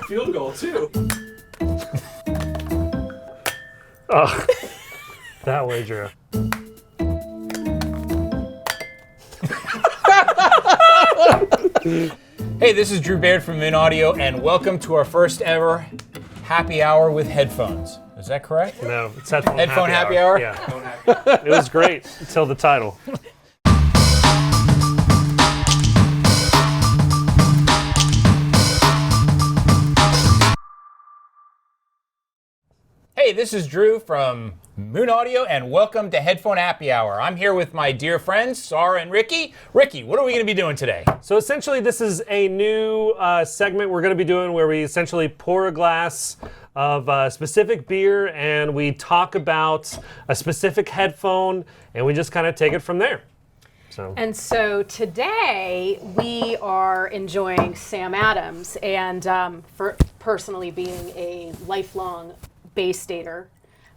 field goal, too. Oh, that way, Drew. Hey, this is Drew Baird from Moon Audio, and welcome to our first ever happy hour with headphones. Is that correct? No, it's Headphone Happy Hour? Yeah. It was great until the title. Hey, this is Drew from Moon Audio, and welcome to Headphone Happy Hour. I'm here with my dear friends, Sarah and Ricky. Ricky, what are we going to be doing today? So essentially, this is a new segment we're going to be doing where we essentially pour a glass of a specific beer and we talk about a specific headphone and we just kind of take it from there. And so today we are enjoying Sam Adams, and for personally being a lifelong Bay Stater,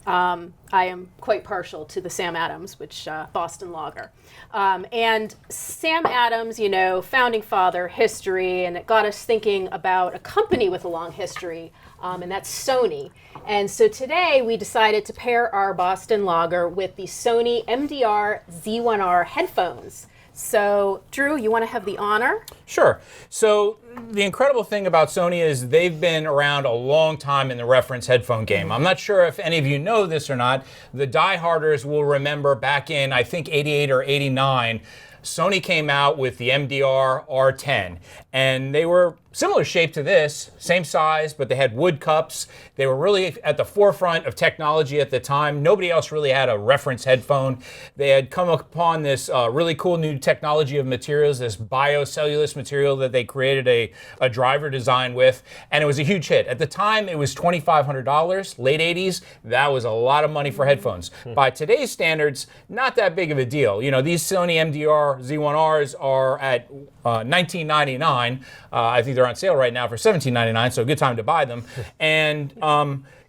I am quite partial to the Sam Adams, which Boston Lager. And Sam Adams, you know, founding father, history, and it got us thinking about a company with a long history, and that's Sony. And so today we decided to pair our Boston Lager with the Sony MDR-Z1R headphones. So, Drew, you want to have the honor? Sure. So the incredible thing about Sony is they've been around a long time in the reference headphone game. I'm not sure if any of you know this or not. The dieharders will remember back in, I think, 88 or 89, Sony came out with the MDR-R10, and they were similar shape to this, same size, but they had wood cups. They were really at the forefront of technology at the time. Nobody else really had a reference headphone. They had come upon this really cool new technology of materials, this biocellulose material that they created a driver design with, and it was a huge hit. At the time, it was $2,500, late 80s. That was a lot of money for headphones. By today's standards, not that big of a deal. You know, these Sony MDR-Z1Rs are at $19.99. I think they're on sale right now for $17.99, so a good time to buy them. And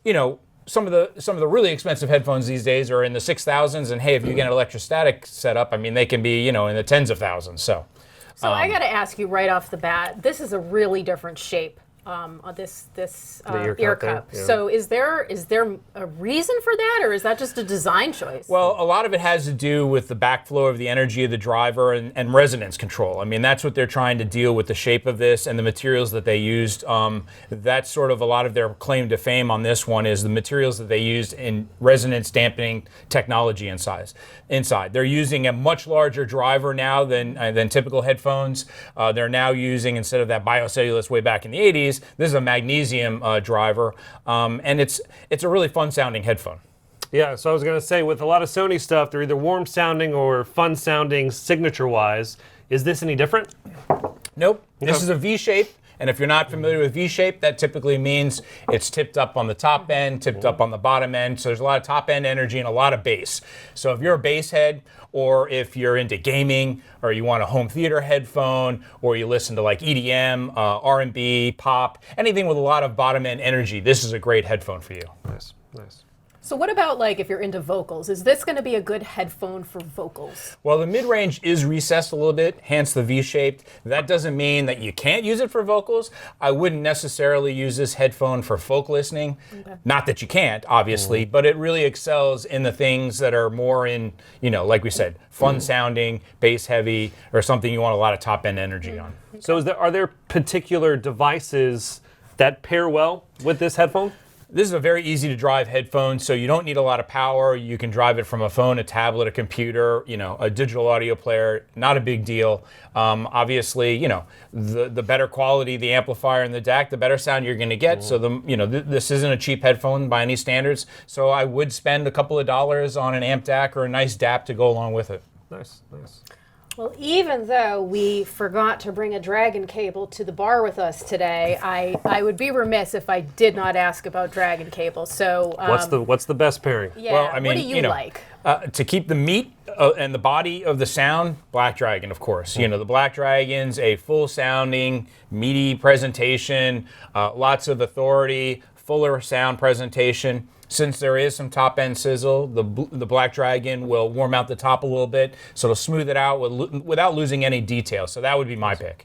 you know, some of the really expensive headphones these days are in the 6,000s, and hey, if you get an electrostatic setup, I mean, they can be, you know, in the tens of thousands. So I got to ask you right off the bat, this is a really different shape. This ear cup. Yeah. So is there a reason for that, or is that just a design choice? Well, a lot of it has to do with the backflow of the energy of the driver and resonance control. I mean, that's what they're trying to deal with, the shape of this and the materials that they used. That's sort of a lot of their claim to fame on this one is the materials that they used in resonance dampening technology inside. They're using a much larger driver now than typical headphones. They're now using, instead of that biocellulose way back in the 80s, this is a magnesium driver, and it's a really fun sounding headphone. Yeah, so I was going to say, with a lot of Sony stuff, they're either warm sounding or fun sounding signature wise. Is this any different? Nope. This is a V-shape. And if you're not familiar with V-shape, that typically means it's tipped up on the top end, tipped up on the bottom end. So there's a lot of top end energy and a lot of bass. So if you're a bass head, or if you're into gaming, or you want a home theater headphone, or you listen to like EDM, R&B, pop, anything with a lot of bottom end energy, this is a great headphone for you. Nice, nice. So what about, like, if you're into vocals? Is this going to be a good headphone for vocals? Well, the mid-range is recessed a little bit, hence the V-shaped. That doesn't mean that you can't use it for vocals. I wouldn't necessarily use this headphone for folk listening. Okay. Not that you can't, obviously, but it really excels in the things that are more in, you know, like we said, fun sounding, bass heavy, or something you want a lot of top-end energy on. Okay. So are there particular devices that pair well with this headphone? This is a very easy to drive headphone, so you don't need a lot of power. You can drive it from a phone, a tablet, a computer, you know, a digital audio player, not a big deal. Obviously, you know, the better quality, the amplifier and the DAC, the better sound you're gonna get. So this isn't a cheap headphone by any standards. So I would spend a couple of dollars on an amp DAC or a nice DAP to go along with it. Nice, nice. Well, even though we forgot to bring a Dragon cable to the bar with us today, I would be remiss if I did not ask about Dragon cable. So what's the best pairing? Yeah, well, I mean, what do you like? To keep the meat and the body of the sound, Black Dragon, of course. You know, the Black Dragon's a full sounding, meaty presentation, lots of authority, fuller sound presentation. Since there is some top-end sizzle, the Black Dragon will warm out the top a little bit, so it'll smooth it out without losing any detail. So that would be my pick.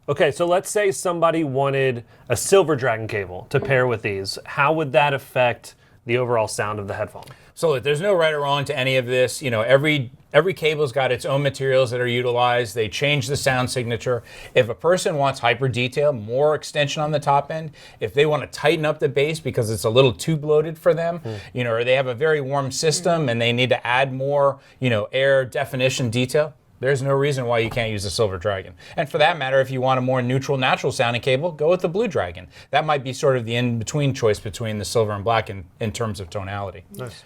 Okay, so let's say somebody wanted a Silver Dragon cable to pair with these. How would that affect the overall sound of the headphone? So look, there's no right or wrong to any of this. You know, every cable's got its own materials that are utilized. They change the sound signature. If a person wants hyper detail, more extension on the top end, if they want to tighten up the bass because it's a little too bloated for them, you know, or they have a very warm system and they need to add more, you know, air definition detail, there's no reason why you can't use a Silver Dragon. And for that matter, if you want a more neutral, natural sounding cable, go with the Blue Dragon. That might be sort of the in-between choice between the silver and black in terms of tonality. Nice.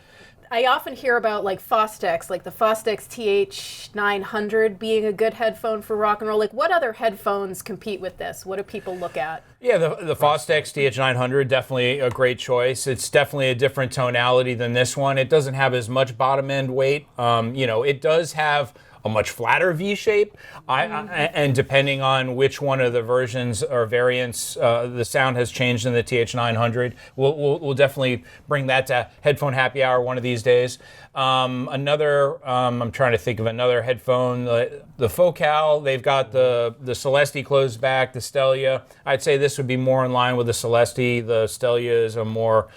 I often hear about like Fostex, like the Fostex TH900 being a good headphone for rock and roll. Like, what other headphones compete with this? What do people look at? Yeah, the Fostex TH900, definitely a great choice. It's definitely a different tonality than this one. It doesn't have as much bottom end weight. You know, it does have a much flatter V shape, and depending on which one of the versions or variants, the sound has changed in the TH900. We'll definitely bring that to Headphone Happy Hour one of these days. I'm trying to think of another headphone. The Focal, they've got the Celeste closed back, the Stelia. I'd say this would be more in line with the Celeste. The Stelia is a more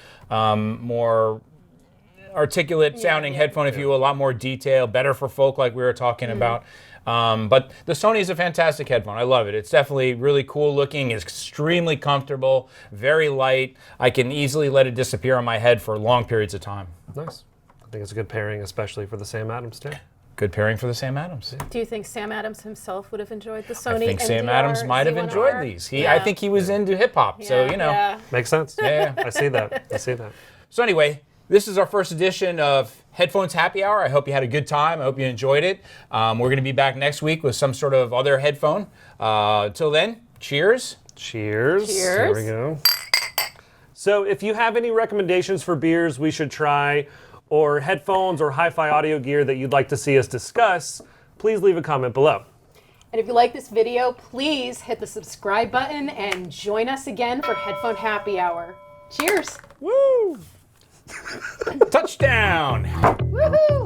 articulate sounding headphone, if you will, a lot more detail, better for folk like we were talking about. But the Sony is a fantastic headphone. I love it. It's definitely really cool looking. It's extremely comfortable, very light. I can easily let it disappear on my head for long periods of time. Nice. I think it's a good pairing, especially for the Sam Adams too. Good pairing for the Sam Adams. Do you think Sam Adams himself would have enjoyed the Sony I think Sam Adams might have enjoyed these. I think he was into hip hop, so you know. Yeah. Makes sense. Yeah. I see that. I see that. So anyway, this is our first edition of Headphones Happy Hour. I hope you had a good time. I hope you enjoyed it. We're going to be back next week with some sort of other headphone. Till then, cheers. Cheers. Cheers. There we go. So if you have any recommendations for beers we should try, or headphones or hi-fi audio gear that you'd like to see us discuss, please leave a comment below. And if you like this video, please hit the subscribe button and join us again for Headphone Happy Hour. Cheers. Woo! Touchdown! Woohoo!